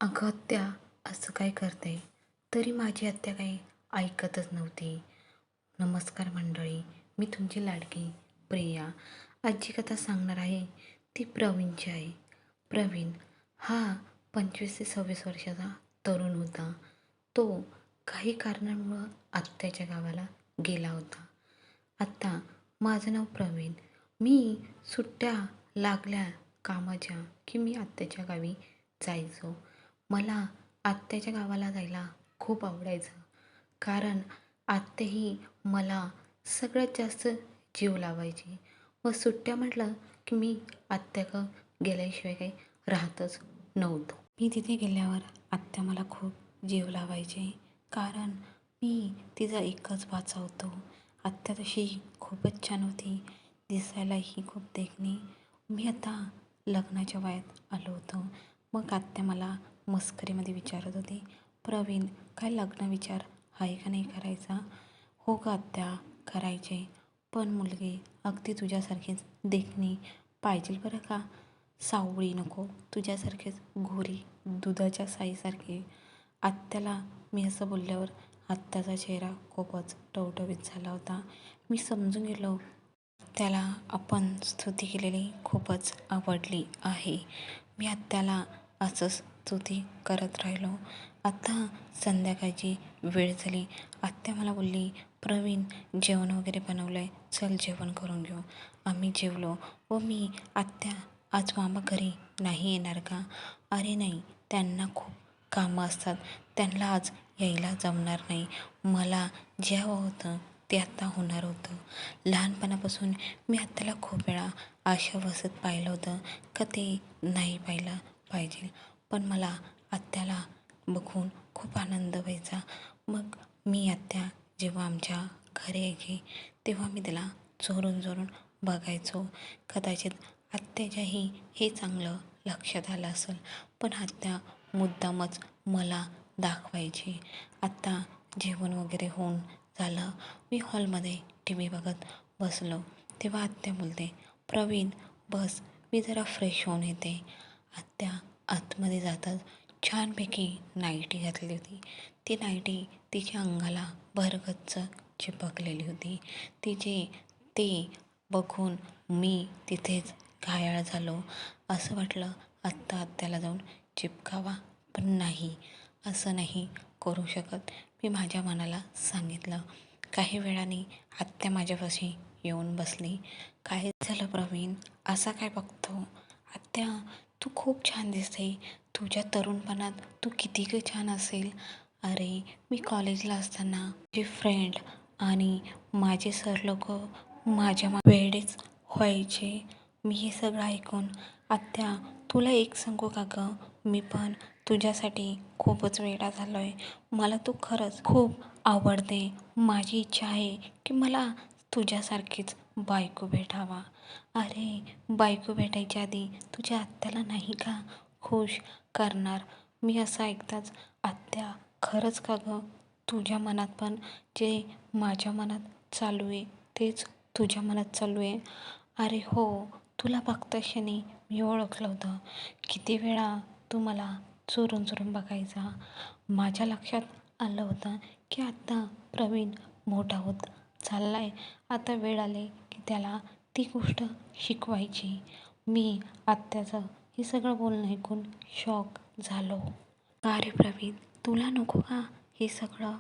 अगं आत्या, असं काय करते? तरी माझी आत्या काही ऐकतच नव्हती. नमस्कार मंडळी, मी तुमची लाडकी प्रिया. आजची कथा सांगणार आहे ती प्रवीणची आहे. प्रवीण हा 25 ते 26 वर्षाचा तरुण होता. तो काही कारणांमुळं आत्याच्या गावाला गेला होता. आत्ता माझं नाव प्रवीण. मी सुट्ट्या लागल्या कामाच्या की मी आत्याच्या गावी जायचो. मला आत्याच्या गावाला जायला खूप आवडायचं. कारण आत्या ही मला सगळ्यात जास्त जीव लावायची व सुट्ट्या म्हटलं की मी आत्याकडं गेल्याशिवाय काही राहतच नव्हतो. मी तिथे गेल्यावर आत्या मला खूप जीव लावायचे. कारण मी तिचा एकच वाचा होतो. आत्या तशी खूपच छान होती. दिसायलाही खूप देखणी. मी आता लग्नाच्या वयात आलो होतो. मग आत्या मला मस्करीमध्ये विचारत होती, प्रवीण काय लग्न विचार आहे का नाही करायचा? हो का आत्या, करायचे. पण मुलगी अगदी तुझ्यासारखीच देखणी पाहिजे बरं का. सावळी नको, तुझ्यासारखेच गोरी दुधाच्या साईसारखी. आत्याला मी असं बोलल्यावर आत्याचा चेहरा खूपच टवटवीत झाला होता. मी समजून गेलो त्याला आपण स्तुती केलेली खूपच आवडली आहे. मी आत्याला असंच स्तुती करत राहिलो. आता संध्याकाळची वेळ झाली. आत्या मला बोलली, प्रवीण जेवण वगैरे बनवलं आहे, चल जेवण करून घेऊ. आम्ही जेवलो व मी, आत्या आज मामा घरी नाही येणार का? अरे नाही, त्यांना खूप कामं असतात, त्यांना आज यायला जमणार नाही. मला जे हवं होतं ते आत्ता होणार होतं. लहानपणापासून मी आत्याला खूप वेळा आशावसत पाहिलं होतं का ते नाही पाहिलं पाहिजे. पण मला आत्याला बघून खूप आनंद व्हायचा. मग मी आत्या जेव्हा आमच्या घरी यायची तेव्हा मी त्याला चोरून चोरून बघायचो. कदाचित आत्याच्याही हे चांगलं लक्षात आलं असेल, पण आत्या मुद्दामच मला दाखवायची. आत्ता जेवण वगैरे होऊन झालं. मी हॉलमध्ये टी व्ही बघत बसलो तेव्हा आत्या बोलते, प्रवीण बस, मी जरा फ्रेश होऊन येते. आत्या आतमध्ये जातात छानपैकी नाईटी घातली होती. ती नाईटी तिच्या अंगाला भरगच्च चिपकलेली होती. तिचे ते बघून मी तिथेच घायाळ झालो. असं वाटलं आत्ता आत्याला जाऊन चिपकावा, पण नाही, असं नाही करू शकत. मी माझ्या मनाला सांगितलं. काही वेळाने आत्या माझ्यापाशी येऊन बसली. काय झालं प्रवीण, असा काय बघतो? आत्या तू खूप छान दिसते. तुझ्या तरुणपणात तू किती ग छान असेल. अरे मी कॉलेजला असताना माझे फ्रेंड आणि माझे सर लोक माझ्या वेडेच व्हायचे. मी हे सगळं ऐकून, आत्या तुला एक सांगू का गं, मी पण तुझ्यासाठी खूपच वेडा झालो आहे. मला तू खरंच खूप आवडते. माझी इच्छा आहे की मला तुझ्यासारखीच बायको भेटावा. अरे बायको भेटायच्या आधी तुझ्या आत्याला नाही का खुश करणार? मी असं ऐकताच, आत्या खरंच का गं, तुझ्या मनात पण जे माझ्या मनात चालू आहे तेच तुझ्या मनात चालू आहे? अरे हो, तुला बघताक्षणी मी ओळखलं होतं. किती वेळा तू मला चोरून चोरून बघायचा. माझ्या लक्षात आलं होतं की आता प्रवीण मोठा होत चालला आहे. आता वेळ आले की त्याला ती गोष्ट शिकवायची. मी आत्याचं हे सगळं बोलणं ऐकून शॉक झालो. का रे प्रवीण, तुला नको का हे सगळं?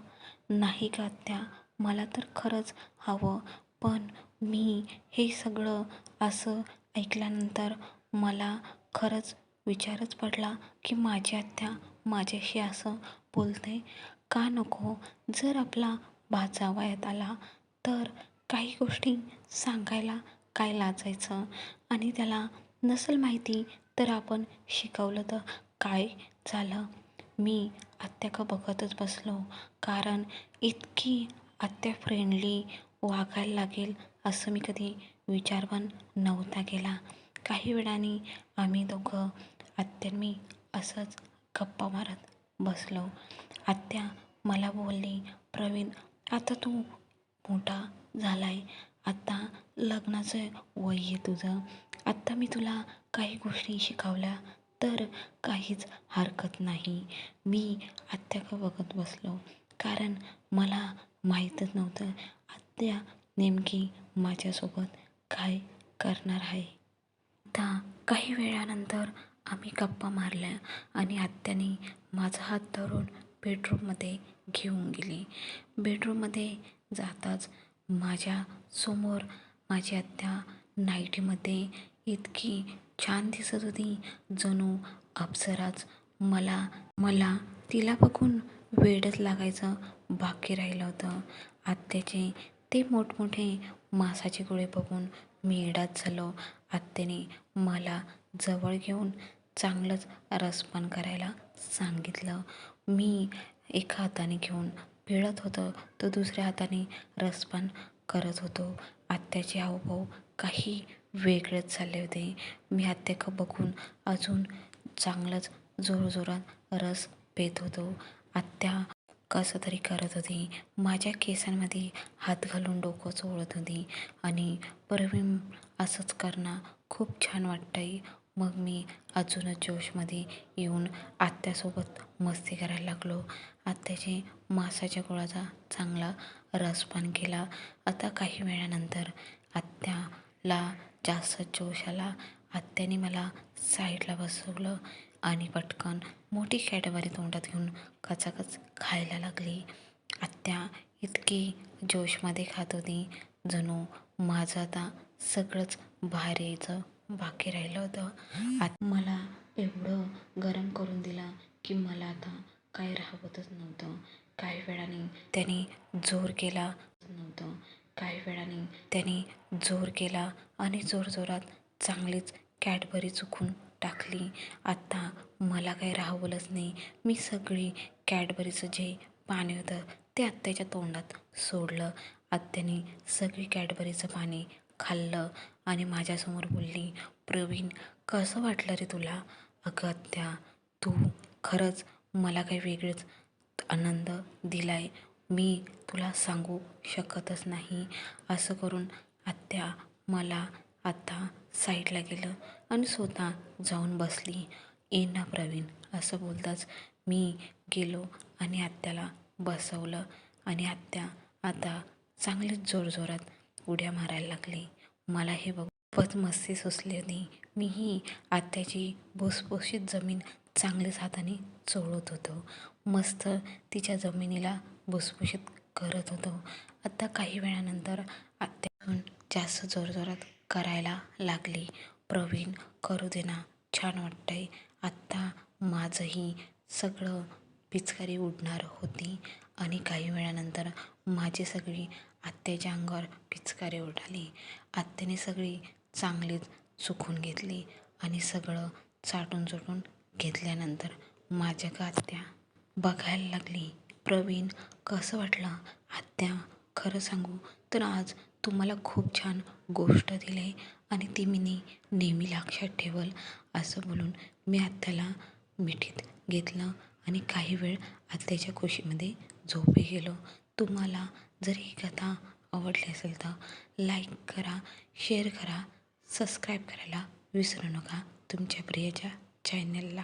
नाही का आत्या, मला तर खरंच हवं. पण मी हे सगळं असं ऐकल्यानंतर मला खरंच विचारच पडला की माझी आत्या माझ्याशी असं बोलते का? नको. जर आपला भाचा वयात आला तर काही गोष्टी सांगायला काय लाजायचं? आणि त्याला नसेल माहिती तर आपण शिकवलं तर काय झालं? मी आत्याका बघतच बसलो. कारण इतकी आत्या फ्रेंडली वागायला लागेल असं मी कधी विचार पण नव्हता केला. काही वेळाने आम्ही दोघं, आत्या मी असंच गप्पा मारत बसलो. आत्या मला बोलली, प्रवीण आता तू मोठा झाला आहे, आता लग्नाचं वय आहे तुझं. आत्ता मी तुला काही गोष्टी शिकवल्या तर काहीच हरकत नाही. मी आत्याकडं बघत बसलो, कारण मला माहीतच नव्हतं आत्या नेमकी माझ्यासोबत काय करणार आहे. आता काही वेळानंतर आम्ही गप्पा मारल्या आणि आत्याने माझा हात धरून बेडरूममध्ये घेऊन गेली. बेडरूममध्ये जाताच माझ्या समोर माझी आत्या नाईटीमध्ये इतकी छान दिसत होती, जणू अप्सराच. मला मला तिला बघून वेडच लागायचं बाकी राहिलं होतं. आत्याचे ते मोठमोठे मांसाचे गोळे बघून मी येडाच झालो. आत्याने मला जवळ घेऊन चांगलंच रसपान करायला सांगितलं. मी एका हाताने घेऊन पिळत होतं, तर दुसऱ्या हाताने रसपान करत होतो. आत्याचे हावभाव काही वेगळेच झाले होते. मी आत्याकडं बघून अजून चांगलंच जोरजोरात रस पेत होतो. आत्या कसं तरी करत होती. माझ्या केसांमध्ये हात घालून डोकं चोळत होती आणि प्रवीण असंच करणं खूप छान वाटतंय. मग मी अजूनच जोशमध्ये येऊन आत्यासोबत मस्ती करायला लागलो. आत्याचे मांसाच्या गोळाचा चांगला रसपान केला. आता काही वेळानंतर आत्याला जास्त जोश आला. आत्याने मला साईडला बसवलं आणि पटकन मोठी कॅडबरी तोंडात घेऊन कचाकच खायला लागली. आत्या इतकी जोशमध्ये खात होती, जणू माझं आता सगळंच बाहेर यायचं बाकी राहिलं होतं. मला एवढं गरम करून दिलं की मला आता काही राहवतच नव्हतं. काही वेळाने त्याने जोर केला नव्हतं काही वेळाने त्याने जोर केला आणि जोरजोरात चांगलीच कॅडबरी चुकून टाकली. आता मला काही राहवलंच नाही. मी सगळी कॅडबरीचं जे पाणी होतं ते आत्याच्या तोंडात सोडलं. आत्याने सगळी कॅडबरीचं पाणी खाल्लं आणि माझ्यासमोर बोलली, प्रवीण कसं वाटलं रे तुला? अगं आत्या, तू खरंच मला काही वेगळंच आनंद दिलाय. मी तुला सांगू शकतच नाही. असं करून आत्या मला आता साईडला गेलं आणि स्वतः जाऊन बसली. ये ना प्रवीण, असं बोलताच मी गेलो आणि आत्याला बसवलं आणि आत्या आता चांगलीच जोरजोरात उड्या मारायला लागली. मला हे बघून खूपच मस्ती सुचली होती. मीही आत्याची भुसभुशीत जमीन चांगलीच हाताने चोळत होतो. मस्त तिच्या जमिनीला भुसभुशीत करत होतो. आता काही वेळानंतर आत्या पण जास्त जोरजोरात करायला लागली. प्रवीण करू दे ना, छान वाटतंय. आत्ता माझंही सगळं पिचकारी उडणार होती आणि काही वेळानंतर माझी सगळी आत्याच्या अंगावर पिचकारी उडाली. आत्याने सगळी चांगलीच चुकून घेतली आणि सगळं चाटून चुटून घेतल्यानंतर माझ्याकडं आत्या बघायला लागली. प्रवीण कसं वाटलं? आत्या खरं सांगू तर आज तुम्हाला खूप छान गोष्ट दिली आहे आणि ती मी नेहमी लक्षात ठेवल, असं बोलून मी आत्याला मिठीत घेतलं आणि काही वेळ आत्याच्या कुशीमध्ये झोपी गेलो. तुम्हाला जर ही कथा आवडली असेल तर लाईक करा, शेअर करा, सबस्क्राईब करायला विसरू नका तुमच्या प्रियच्या चॅनलला.